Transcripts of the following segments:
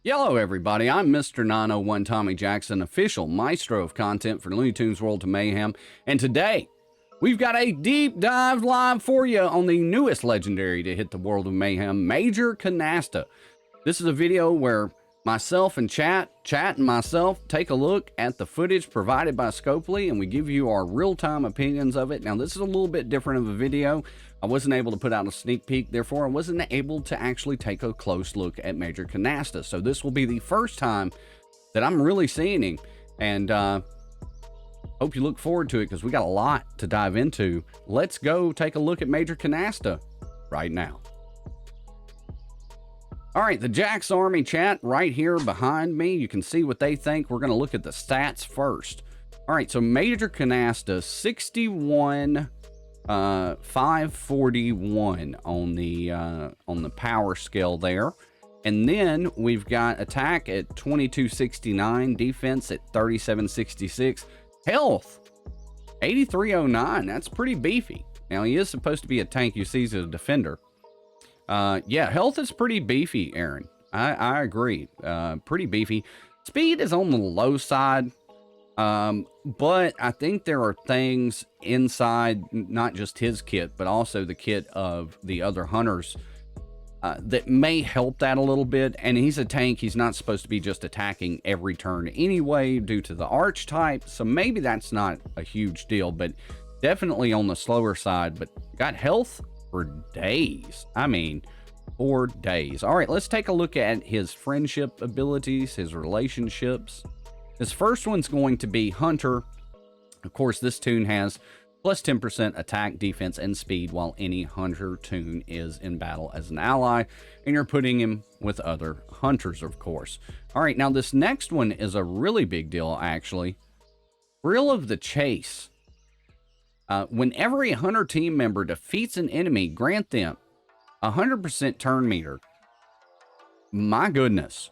Hello everybody, I'm Mr. 901 Tommy Jackson, official maestro of content for Looney Tunes World to Mayhem, and today we've got a deep dive live for you on the newest legendary to hit the world of Mayhem, Major Canasta. This is a video where myself and Chat and myself take a look at the footage provided by Scopely, and we give you our real-time opinions of it. Now, this is a little bit different of a video. I wasn't able to put out a sneak peek, therefore I wasn't able to actually take a close look at Major Canasta. So this will be the first time that I'm really seeing him, and hope you look forward to it because we got a lot to dive into. Let's go take a look at Major Canasta right now. All right, the Jack's Army chat right here behind me. You can see what they think. We're going to look at the stats first. All right, so Major Canasta, 61, 541 on the power scale there. And then we've got attack at 2269, defense at 3766, health 8309. That's pretty beefy. Now, he is supposed to be a tank. You see he's a defender. Yeah, health is pretty beefy, Aaron. I agree. Pretty beefy. Speed is on the low side, but I think there are things inside, not just his kit, but also the kit of the other hunters, that may help that a little bit. And he's a tank. He's not supposed to be just attacking every turn anyway due to the arch type, so maybe that's not a huge deal, but definitely on the slower side. But got health for days. I mean, for days. All right, let's take a look at his friendship abilities, his relationships. His first one's going to be Hunter. Of course, this toon has plus 10% attack, defense, and speed while any Hunter toon is in battle as an ally, and you're putting him with other hunters, of course. All right, now this next one is a really big deal, actually. Thrill of the Chase. Whenever a hunter team member defeats an enemy, grant them 100% turn meter. My goodness.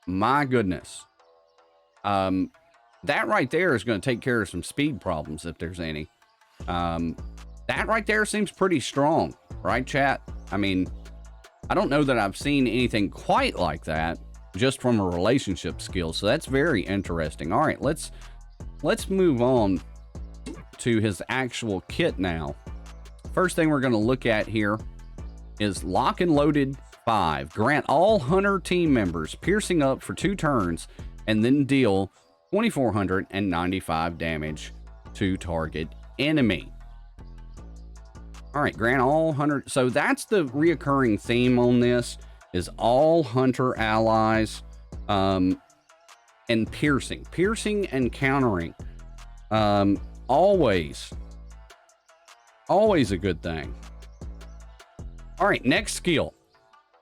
My goodness. That right there is going to take care of some speed problems if there's any. That right there seems pretty strong, right, chat? I mean, I don't know that I've seen anything quite like that just from a relationship skill, so that's very interesting. All right, let's move on to his actual kit now. First thing we're going to look at here is Lock and Loaded 5. Grant all hunter team members piercing up for 2 turns and then deal 2495 damage to target enemy. All right, grant all hunter. So that's the reoccurring theme on this, is all hunter allies and piercing and countering. Always a good thing. All right, next skill.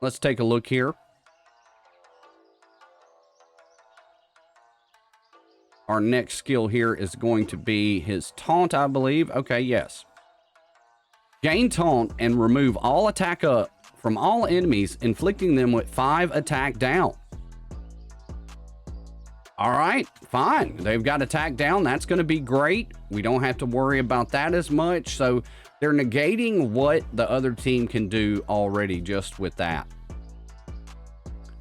Let's take a look here. Our next skill here is going to be his taunt, I believe. Okay, yes. Gain taunt and remove all attack up from all enemies, inflicting them with 5 attack down. All right, fine. They've got attack down. That's going to be great. We don't have to worry about that as much. So they're negating what the other team can do already just with that.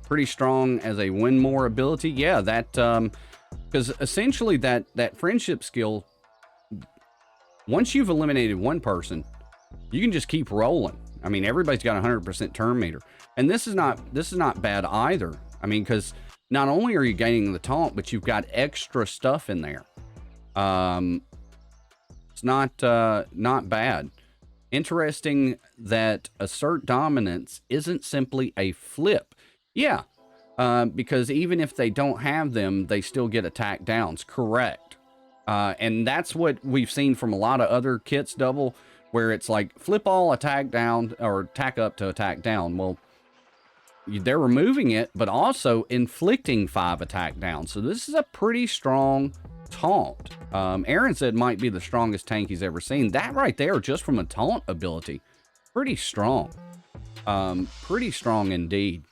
Pretty strong as a win more ability. Yeah, that, because essentially that friendship skill, once you've eliminated one person, you can just keep rolling. I mean, everybody's got 100% turn meter. And this is not bad either. I mean, because not only are you gaining the taunt, but you've got extra stuff in there. It's not bad. Interesting that assert dominance isn't simply a flip. Yeah, because even if they don't have them, they still get attack downs. Correct. And that's what we've seen from a lot of other kits, double, where it's like flip all attack down or attack up to attack down. Well, they're removing it, but also inflicting 5 attack down. So this is a pretty strong taunt. Aaron said might be the strongest tank he's ever seen. That right there, just from a taunt ability, pretty strong. Pretty strong indeed.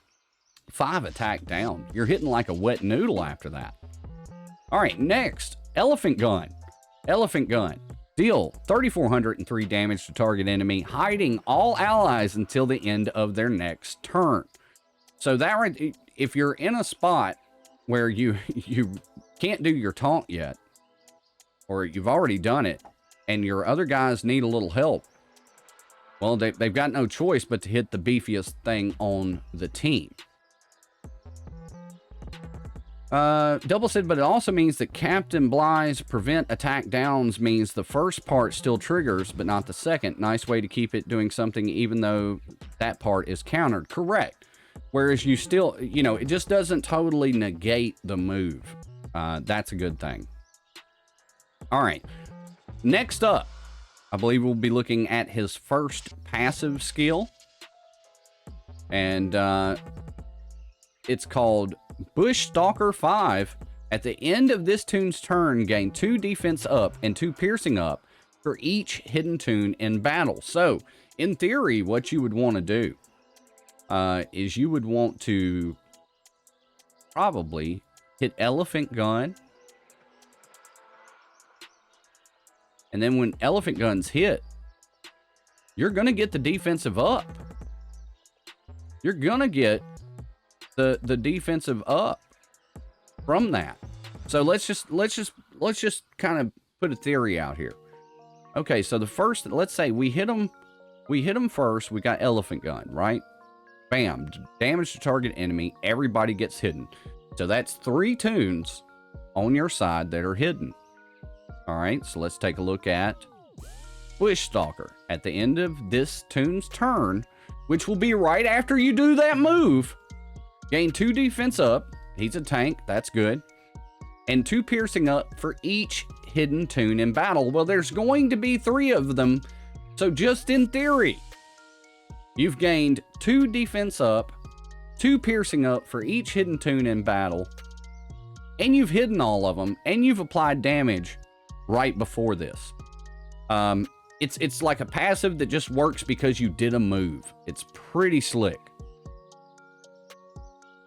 5 attack down. You're hitting like a wet noodle after that. All right, next, Elephant Gun. Elephant Gun. Deal 3,403 damage to target enemy, hiding all allies until the end of their next turn. So that right, if you're in a spot where you can't do your taunt yet, or you've already done it, and your other guys need a little help, well, they've got no choice but to hit the beefiest thing on the team. Double said, but it also means that Captain Bly's prevent attack downs means the first part still triggers, but not the second. Nice way to keep it doing something even though that part is countered. Correct. Whereas you still, you know, it just doesn't totally negate the move. That's a good thing. All right. Next up, I believe we'll be looking at his first passive skill. And it's called Bush Stalker 5. At the end of this tune's turn, gain 2 defense up and 2 piercing up for each hidden tune in battle. So, in theory, what you would want to do is you would want to probably hit Elephant Gun. And then when Elephant Gun's hit, you're going to get the defensive up. You're going to get the defensive up from that. So let's just kind of put a theory out here. Okay, so the first, let's say we hit him first. We got Elephant Gun, right? Bam, damage to target enemy. Everybody gets hidden. So that's 3 tunes on your side that are hidden. All right, so let's take a look at Bush Stalker. At the end of this tune's turn, which will be right after you do that move, gain 2 defense up. He's a tank. That's good. And 2 piercing up for each hidden tune in battle. Well, there's going to be 3 of them. So just in theory, you've gained 2 defense up, 2 piercing up for each hidden tune in battle. And you've hidden all of them. And you've applied damage right before this. It's like a passive that just works because you did a move. It's pretty slick.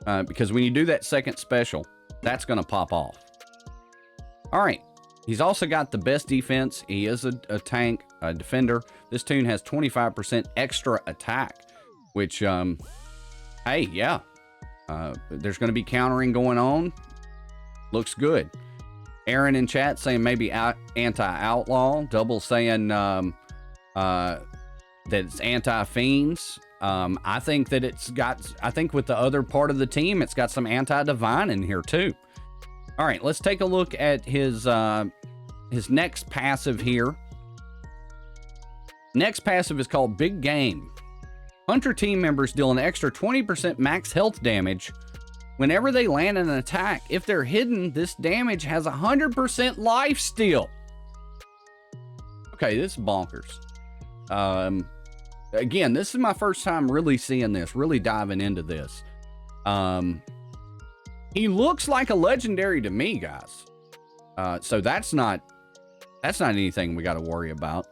Because when you do that second special, that's going to pop off. All right. He's also got the best defense. He is a tank, a defender. This tune has 25% extra attack, which, hey, yeah. There's going to be countering going on. Looks good. Aaron in chat saying maybe anti-outlaw. Double saying that it's anti-fiends. I think that I think with the other part of the team, it's got some anti-divine in here too. All right, let's take a look at his next passive here. Next passive is called Big Game. Hunter team members deal an extra 20% max health damage whenever they land an attack. If they're hidden, this damage has 100% life steal. Okay, this is bonkers. Again, this is my first time really seeing this, really diving into this. He looks like a legendary to me, guys. So that's not anything we got to worry about.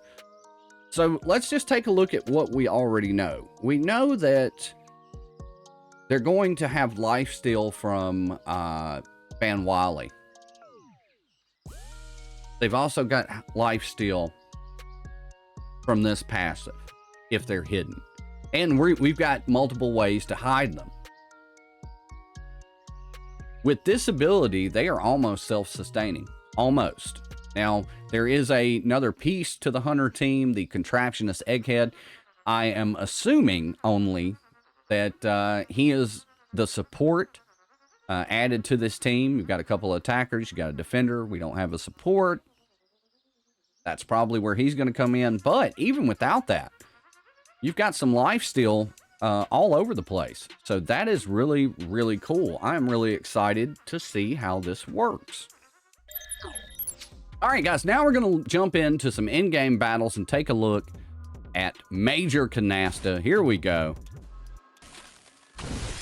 So let's just take a look at what we already know. We know that they're going to have lifesteal from Van Wiley. They've also got lifesteal from this passive if they're hidden. And we've got multiple ways to hide them. With this ability, they are almost self-sustaining. Almost. Now, there is another piece to the Hunter team, the Contraptionist Egghead. I am assuming only that he is the support added to this team. You've got a couple of attackers. You got a defender. We don't have a support. That's probably where he's going to come in. But even without that, you've got some lifesteal all over the place. So that is really, really cool. I'm really excited to see how this works. All right, guys, now we're going to jump into some in-game battles and take a look at Major Canasta. Here we go.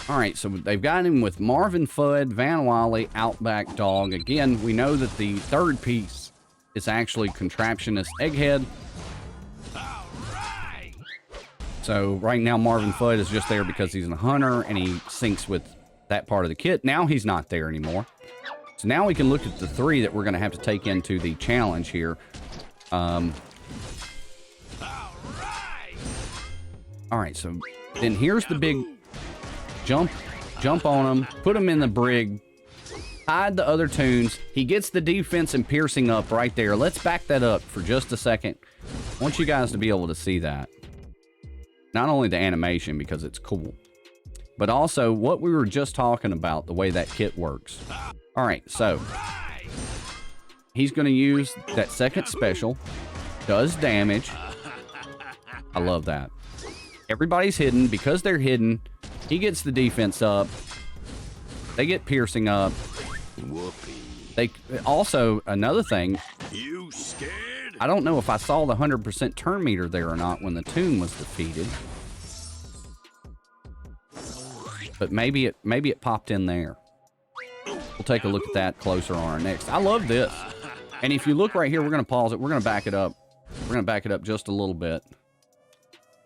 All right, so they've got him with Marvin Fudd, Van Wiley, Outback Dog. Again, we know that the third piece is actually Contraptionist Egghead. So right now, Marvin Fudd is just there because he's a hunter and he syncs with that part of the kit. Now he's not there anymore. So now we can look at the 3 that we're going to have to take into the challenge here. All right, so then here's the big jump jump on him, put him in the brig, hide the other tunes. He gets the defense and piercing up right there. Let's back that up for just a second. I want you guys to be able to see that. Not only the animation, because it's cool, but also what we were just talking about, the way that kit works. All right, so he's going to use that second special, does damage. I love that. Everybody's hidden. Because they're hidden, he gets the defense up. They get piercing up. They also, another thing, you scared? I don't know if I saw the 100% turn meter there or not when the tune was defeated. But maybe it popped in there. We'll take a look at that closer on our next. I love this. And if you look right here, we're going to pause it. We're going to back it up. We're going to back it up just a little bit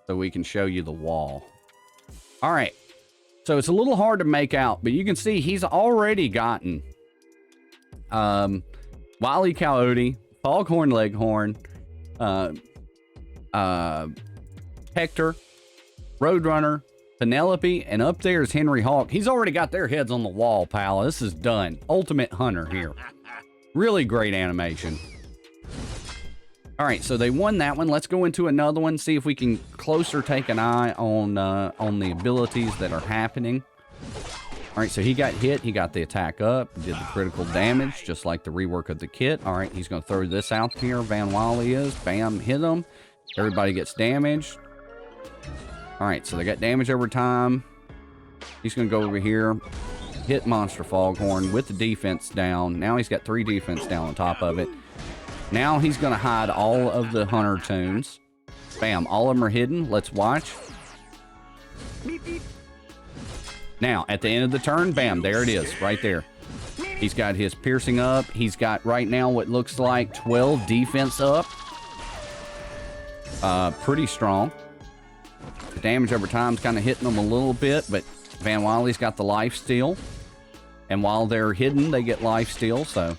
so we can show you the wall. All right. So it's a little hard to make out, but you can see he's already gotten Wile E. Coyote, Foghorn Leghorn, Hector, Roadrunner, Penelope, and up there is Henry Hawk. He's already got their heads on the wall, pal. This is done. Ultimate Hunter here. Really great animation. All right, so they won that one. Let's go into another one, see if we can closer take an eye on the abilities that are happening. All right, so he got hit. He got the attack up, did the critical damage, just like the rework of the kit. All right, he's going to throw this out here. Van Wally is. Bam, hit him. Everybody gets damaged. All right, so they got damage over time. He's going to go over here, hit Monster Foghorn with the defense down. Now he's got 3 defense down on top of it. Now he's going to hide all of the Hunter tunes. Bam, all of them are hidden. Let's watch. Now, at the end of the turn, bam, there it is, right there. He's got his piercing up. He's got right now what looks like 12 defense up. Pretty strong. The damage over time is kind of hitting them a little bit, but Van Wiley's got the life steal. And while they're hidden, they get life steal, so.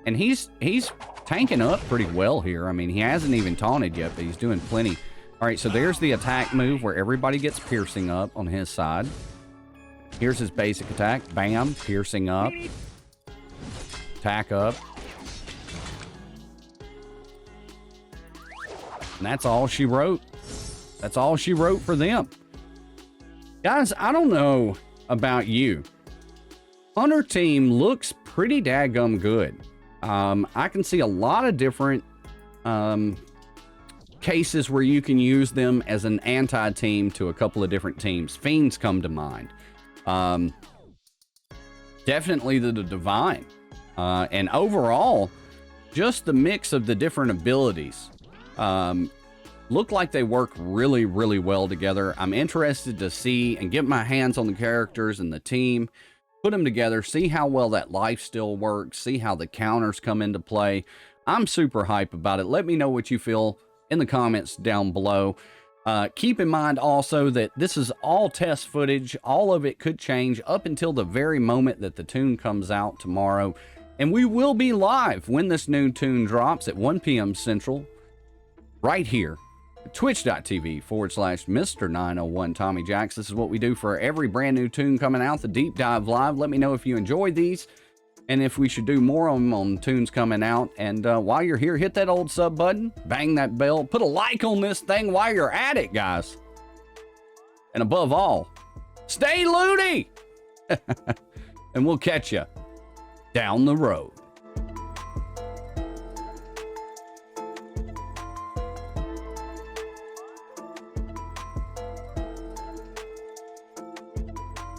And he's tanking up pretty well here. I mean, he hasn't even taunted yet, but he's doing plenty. All right, so there's the attack move where everybody gets piercing up on his side. Here's his basic attack. Bam, piercing up. Attack up. And that's all she wrote. That's all she wrote for them. Guys, I don't know about you. Hunter team looks pretty daggum good. I can see a lot of different cases where you can use them as an anti-team to a couple of different teams. Fiends come to mind. Definitely the Divine. And overall, just the mix of the different abilities look like they work really, really well together. I'm interested to see and get my hands on the characters and the team, put them together, see how well that life still works, see how the counters come into play. I'm super hype about it. Let me know what you feel in the comments down below. Keep in mind also that this is all test footage. All of it could change up until the very moment that the tune comes out tomorrow. And we will be live when this new tune drops at 1 p.m. Central, right here, twitch.tv/Mr. 901 Tommy Jacks. This is what we do for every brand new tune coming out, the Deep Dive Live. Let me know if you enjoyed these and if we should do more on tunes coming out. And while you're here, hit that old sub button, bang that bell, put a like on this thing while you're at it, guys. And above all, stay loony. And we'll catch you down the road.